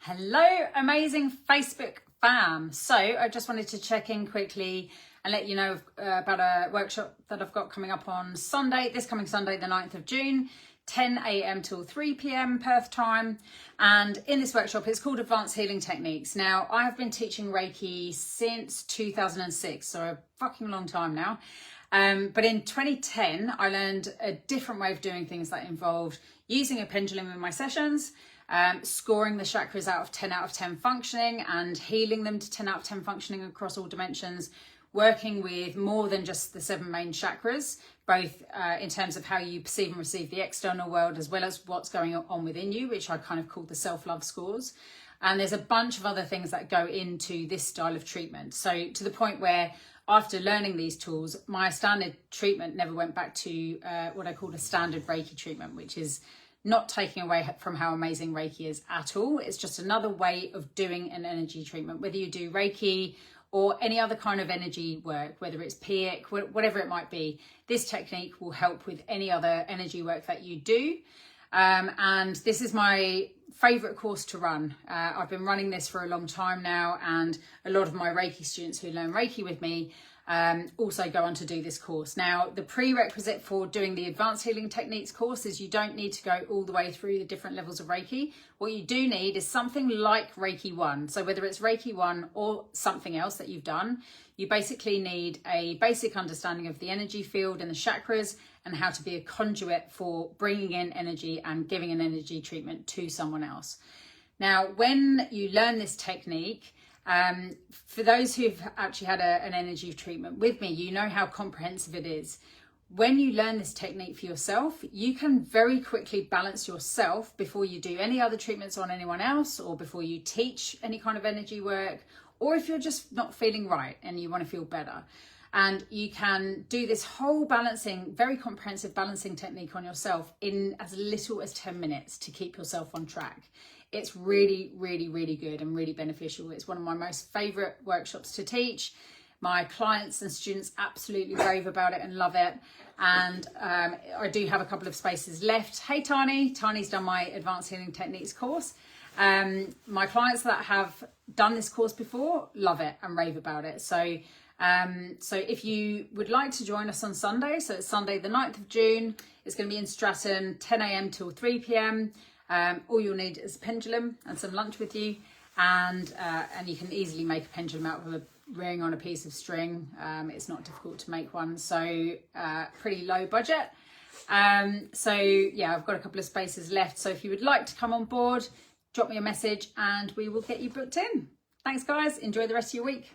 Hello, amazing Facebook fam. So I just wanted to check in quickly and let you know about a workshop that I've got coming up on Sunday, this coming Sunday, the 9th of June, 10 a.m. till 3 p.m. Perth time. And in this workshop, it's called Advanced Healing Techniques. Now, I have been teaching Reiki since 2006, so a fucking long time now. But in 2010, I learned a different way of doing things that involved using a pendulum in my sessions, scoring the chakras out of 10 functioning and healing them to 10 out of 10 functioning across all dimensions, working with more than just the 7 main chakras, both in terms of how you perceive and receive the external world, as well as what's going on within you, which I kind of call the self-love scores. And there's a bunch of other things that go into this style of treatment. So to the point where after learning these tools, my standard treatment never went back to what I call a standard Reiki treatment, which is not taking away from how amazing Reiki is at all. It's just another way of doing an energy treatment, whether you do Reiki or any other kind of energy work, whether it's PIC, whatever it might be. This technique will help with any other energy work that you do. And this is my favorite course to run. I've been running this for a long time now, and a lot of my Reiki students who learn Reiki with me also go on to do this course. Now, the prerequisite for doing the Advanced Healing Techniques course is you don't need to go all the way through the different levels of Reiki. What you do need is something like Reiki 1. So whether it's Reiki 1 or something else that you've done, you basically need a basic understanding of the energy field and the chakras and how to be a conduit for bringing in energy and giving an energy treatment to someone else. Now, when you learn this technique, for those who've actually had an energy treatment with me, you know how comprehensive it is. When you learn this technique for yourself, you can very quickly balance yourself before you do any other treatments on anyone else, or before you teach any kind of energy work, or if you're just not feeling right and you want to feel better. And you can do this whole balancing, very comprehensive balancing technique on yourself in as little as 10 minutes to keep yourself on track. It's really, really, really good and really beneficial. It's one of my most favorite workshops to teach. My clients and students absolutely rave about it and love it. And I do have a couple of spaces left. Hey, Tani. Tani's done my Advanced Healing Techniques course. My clients that have done this course before love it and rave about it. So if you would like to join us on Sunday, so it's Sunday the 9th of June, it's going to be in Stratton, 10 a.m. till 3 p.m. All you'll need is a pendulum and some lunch with you, and you can easily make a pendulum out of a ring on a piece of string. It's not difficult to make one, so pretty low budget. So yeah, I've got a couple of spaces left, so if you would like to come on board, drop me a message and we will get you booked in. Thanks guys, enjoy the rest of your week.